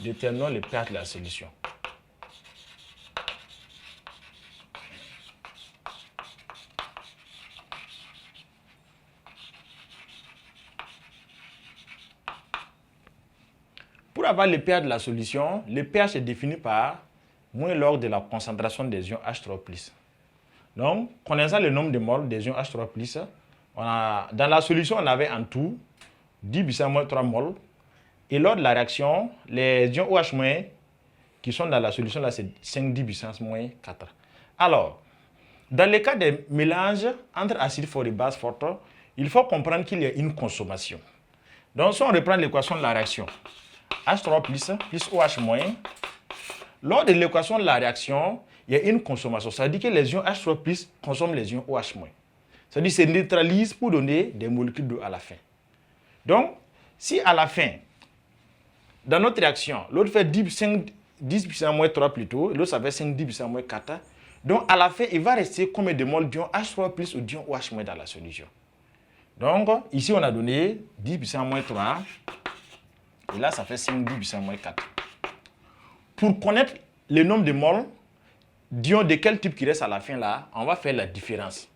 Déterminons le pH de la solution. Pour avoir le pH de la solution, le pH est défini par moins log de la concentration des ions H3+. Donc, connaissant le nombre de moles des ions H3+, dans la solution, on avait en tout 10 puissance moins 3 moles. Et lors de la réaction, les ions OH- qui sont dans la solution, là, c'est 5,10 puissance moins 4. Alors, dans le cas des mélanges entre acides forts et bases fortes, il faut comprendre qu'il y a une consommation. Donc, si on reprend l'équation de la réaction, H3 plus OH-, lors de l'équation de la réaction, il y a une consommation. Ça veut dire que les ions H3 consomment les ions OH-. Ça veut dire que ça neutralise pour donner des molécules d'eau à la fin. Donc, si à la fin, dans notre réaction, l'autre fait 10 puissance moins 3 plutôt, l'autre ça fait 5,10 puissance moins 4. Donc, à la fin, il va rester combien de moles d'ion H3 ou d'ion OH- dans la solution. Donc, ici, on a donné 10 puissance moins 3. Et là, ça fait 5,10 puissance moins 4. Pour connaître le nombre de moles d'ion de quel type qui reste à la fin là, on va faire la différence.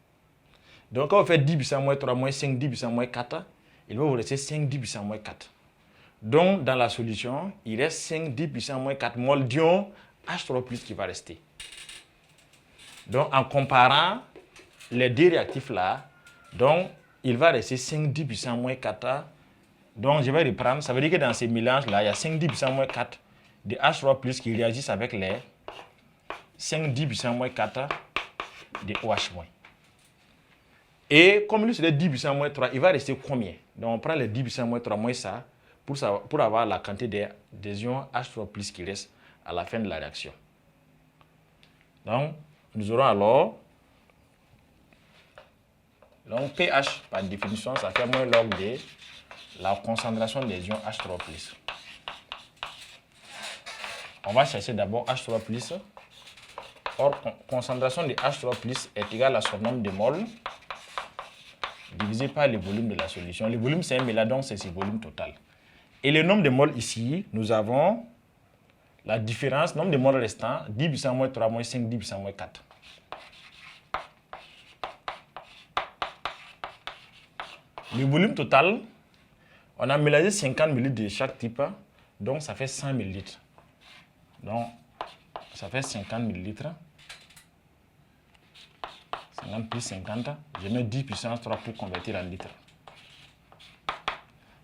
Donc, quand on fait 10 puissance moins 3 moins 5,10 puissance moins 4, il va vous rester 5,10 puissance moins 4. Donc, dans la solution, il reste 5,10 puissance moins 4 moles d'ion H3 qui va rester. Donc, en comparant les deux réactifs là, donc, il va rester 5,10 puissance moins 4. Donc, je vais reprendre. Ça veut dire que dans ces mélanges-là, il y a 5,10 puissance moins 4 de H3 qui réagissent avec les 5,10 puissance moins 4 de OH-. Et comme lui, c'est 10 puissance moins 3, il va rester combien? Donc, on prend les 10 puissance moins 3 moins ça pour avoir la quantité des ions H3 qui reste à la fin de la réaction. Donc, nous aurons alors, donc pH par définition, ça fait moins log de la concentration des ions H3+. On va chercher d'abord H3+. Or, concentration de H3+ est égale à son nombre de moles divisé par le volume de la solution. Le volume, c'est 1 mélange, donc c'est ce volume total. Et le nombre de moles ici, nous avons la différence, nombre de moles restant, 10 puissance moins 3 moins 5, 10 puissance moins 4. Le volume total, on a mélangé 50 ml de chaque type, donc ça fait 100 ml. Donc, ça fait 50 ml. 50 plus 50, je mets 10 puissance 3 pour convertir en litres.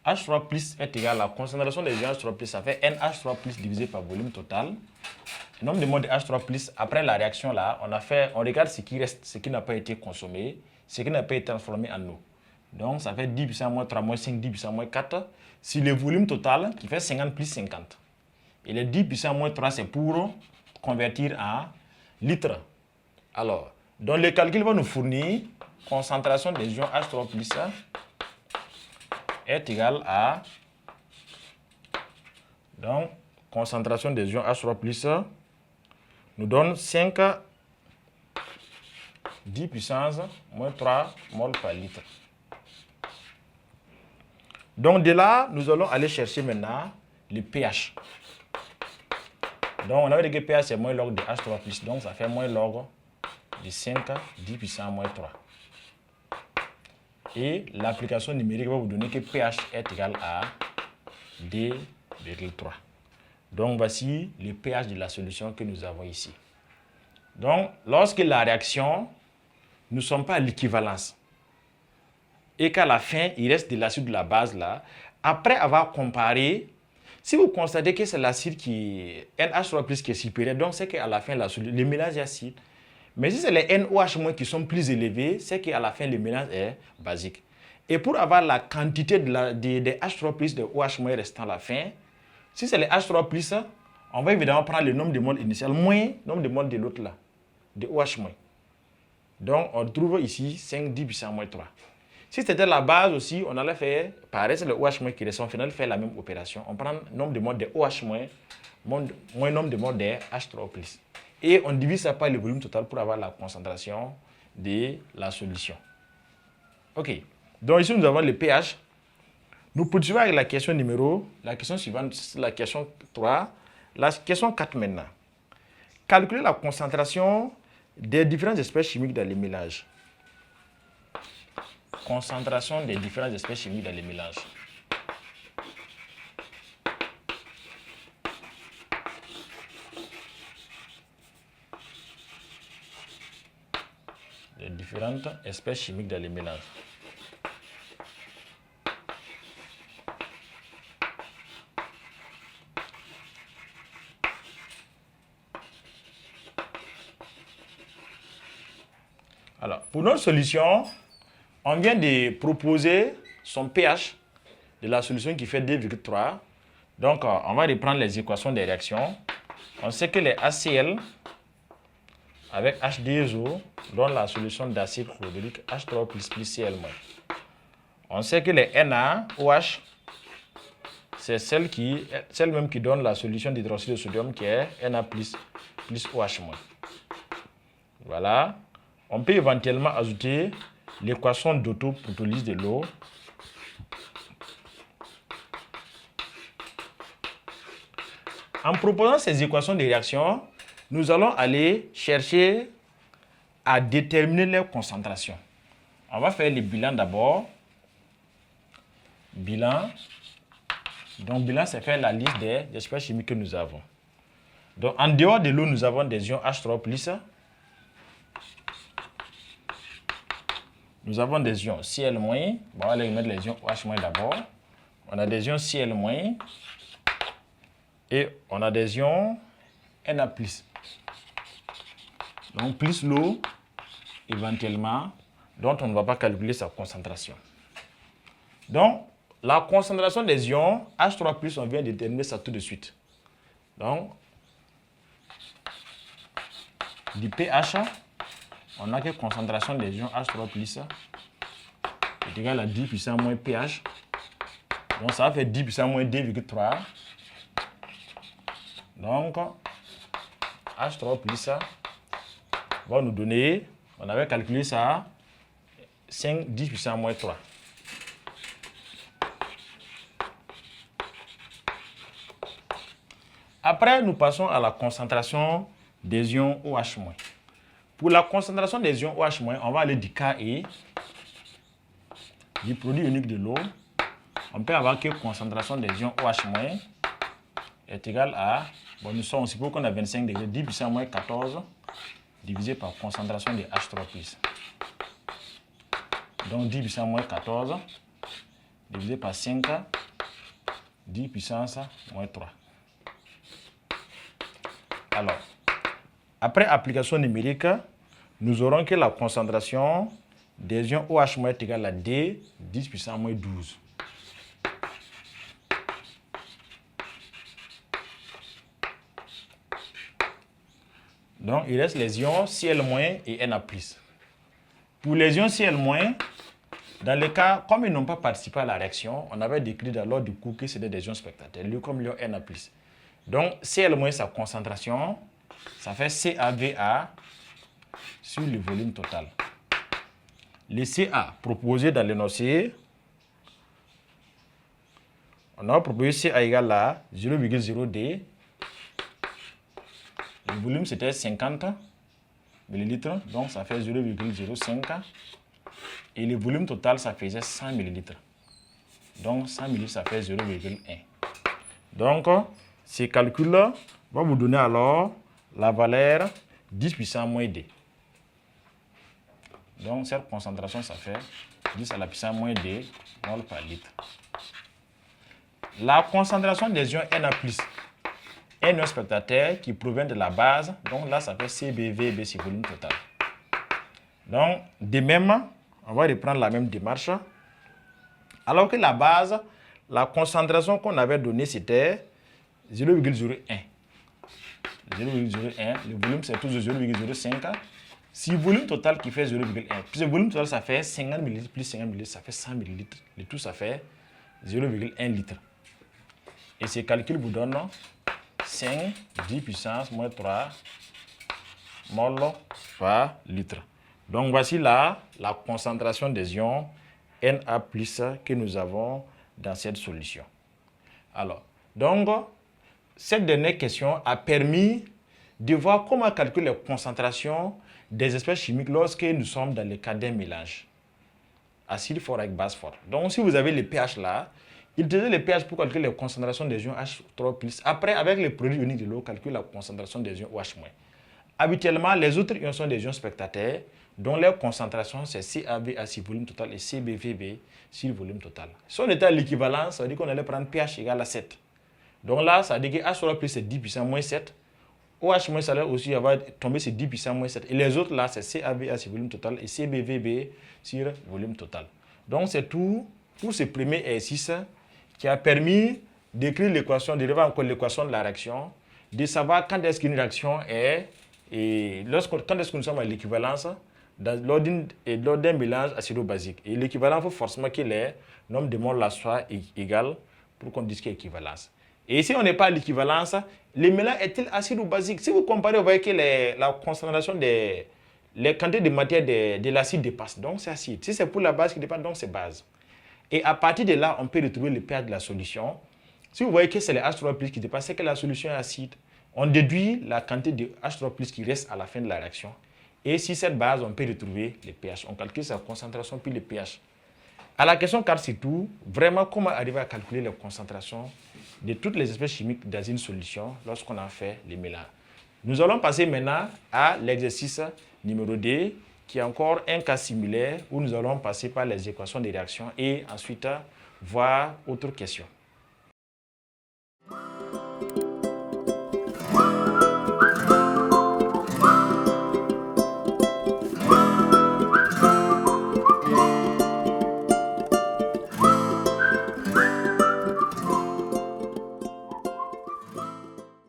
H3 est égal à la concentration des ions H3 ça fait NH3 divisé par volume total. Le nombre de moles de H3 après la réaction là, on regarde ce qui reste, ce qui n'a pas été consommé, ce qui n'a pas été transformé en eau. Donc ça fait 10 puissance moins 3 moins 5, 10 puissance moins 4. Si le volume total qui fait 50 plus 50. Et les 10 puissance moins 3 c'est pour convertir en litres. Alors, donc le calcul va nous fournir concentration des ions H3 est égal à, donc, concentration des ions H3 nous donne 5 10 puissance moins 3 moles par litre. Donc de là, nous allons aller chercher maintenant le pH. Donc on avait dit que pH c'est moins log de H3 donc ça fait moins log de 5 10 puissance moins 3. Et l'application numérique va vous donner que pH est égal à 2,3. Donc voici le pH de la solution que nous avons ici. Donc lorsque la réaction, nous ne sommes pas à l'équivalence et qu'à la fin, il reste de l'acide de la base là, après avoir comparé, si vous constatez que c'est l'acide qui NH3+ qui est supérieur, donc c'est qu'à la fin, le mélange est acide. Mais si c'est les NOH- qui sont plus élevés, c'est qu'à la fin, le mélange est basique. Et pour avoir la quantité de H3+, de OH- restant à la fin, si c'est les H3+, on va évidemment prendre le nombre de moles initial moins le nombre de moles de l'autre là, de OH-. Donc, on trouve ici 5,10 puissance moins 3. Si c'était la base aussi, on allait faire, pareil, c'est le OH- qui reste, on finit faire la même opération. On prend le nombre de moles de OH- moins le nombre de moles de H3+. Et on divise ça par le volume total pour avoir la concentration de la solution. OK. Donc ici, nous avons le pH. Nous poursuivons avec la question numéro, la question suivante, la question 3. La question 4 maintenant. Calculer la concentration des différentes espèces chimiques dans les mélanges. Concentration des différentes espèces chimiques dans les mélanges. Les différentes espèces chimiques dans les mélanges. Alors, pour notre solution, on vient de proposer son pH de la solution qui fait 2,3. Donc, on va reprendre les équations des réactions. On sait que les HCl avec H2O donnent la solution d'acide chlorhydrique H3 plus Cl-. On sait que les NaOH, c'est celle même qui donne la solution d'hydroxyde de sodium qui est Na plus OH-. Voilà. On peut éventuellement ajouter l'équation d'autoprotolyse de l'eau. En proposant ces équations de réaction, nous allons aller chercher à déterminer leur concentration. On va faire le bilan d'abord. Bilan. Donc, bilan, c'est faire la liste des espèces chimiques que nous avons. Donc, en dehors de l'eau, nous avons des ions H3+. Nous avons des ions Cl-. Bon, on va aller mettre les ions OH- d'abord. On a des ions Cl-. Et on a des ions Na+. Donc, plus l'eau, éventuellement, dont on ne va pas calculer sa concentration. Donc, la concentration des ions H3+, on vient de déterminer ça tout de suite. Donc, du pH, on a que concentration des ions H3+ est égal à 10 puissance moins pH. Donc, ça va faire 10 puissance moins 2,3. Donc, H3+ va nous donner, on avait calculé ça, 10 puissance moins 3. Après, nous passons à la concentration des ions OH-. Pour la concentration des ions OH-, on va aller du Ke, du produit unique de l'eau. On peut avoir que concentration des ions OH- est égale à, bon, nous sommes, suppose qu'on a 25 degrés, 10 puissance moins 14 divisé par concentration de H3+. Donc 10 puissance moins 14 divisé par 5, 10 puissance moins 3. Alors, après application numérique, nous aurons que la concentration des ions OH- est égale à D, 10 puissance moins 12. Donc, il reste les ions Cl- et Na+. Pour les ions Cl-, dans le cas, comme ils n'ont pas participé à la réaction, on avait décrit lors du cours que c'était des ions spectateurs, comme l'ion Na+. Donc, Cl-, sa concentration, ça fait CaVa sur le volume total. Le Ca proposé dans l'énoncé, on a proposé Ca égale à 0,0D. Le volume, c'était 50 ml, donc ça fait 0,05. Et le volume total, ça faisait 100 ml. Donc, 100 ml, ça fait 0,1. Donc, ces calculs-là vont vous donner alors la valeur 10 puissance moins D. Donc, cette concentration, ça fait 10 à la puissance moins D mol par litre. La concentration des ions Na+, est un spectateur qui provient de la base. Donc là, ça fait CbVb, c'est volume total. Donc, de même, on va reprendre la même démarche. Alors que la base, la concentration qu'on avait donnée, c'était 0,01. 0,01. Le volume, c'est toujours 0,05. Si le volume total qui fait 0,1, puis le volume total, ça fait 50 ml plus 50 ml, ça fait 100 ml. Le tout, ça fait 0,1 litre. Et ces calculs vous donnent 5, 10 puissance moins 3 mol par litre. Donc, voici là la concentration des ions Na+ que nous avons dans cette solution. Alors, donc, cette dernière question a permis de voir comment calculer les concentrations des espèces chimiques lorsque nous sommes dans le cas d'un mélange acide fort avec base forte. Donc, si vous avez les pH là, utilisez les pH pour calculer les concentrations des ions H3+. Après, avec les produits ioniques de l'eau, calculez la concentration des ions OH-. Habituellement, les autres ions sont des ions spectateurs, dont leur concentration c'est CaVa sur volume total et CbVb sur volume total. Si on était à l'équivalence, ça veut dire qu'on allait prendre pH égal à 7. Donc là, ça veut dire que H3+ c'est 10 puissance moins 7. OH- ça allait aussi avoir tombé sur 10 puissance moins 7. Et les autres là, c'est CaVa sur volume total et CbVb sur volume total. Donc c'est tout pour ce premier exercice qui a permis d'écrire l'équation, de revoir encore l'équation de la réaction, de savoir quand est-ce qu'une réaction est, et quand est-ce que nous sommes à l'équivalence lors d'un mélange acido-basique. Et l'équivalence, il faut forcément que le nombre de moles là soit égal pour qu'on dise qu'il y a équivalence. Et si on n'est pas à l'équivalence, le mélange est-il acide ou basique? Si vous comparez, vous voyez que la concentration les quantités de matière de l'acide dépassent. Donc c'est acide. Si c'est pour la base qui dépasse, donc c'est base. Et à partir de là, on peut retrouver le pH de la solution. Si vous voyez que c'est le H3+ qui dépasse, c'est que la solution est acide. On déduit la quantité de H3+ qui reste à la fin de la réaction. Et si cette base, on peut retrouver le pH. On calcule sa concentration puis le pH. À la question 4, c'est tout. Vraiment, comment arriver à calculer les concentrations de toutes les espèces chimiques dans une solution lorsqu'on a fait les mélanges. Nous allons passer maintenant à l'exercice numéro 2, qui est encore un cas similaire où nous allons passer par les équations des réactions et ensuite voir autre question.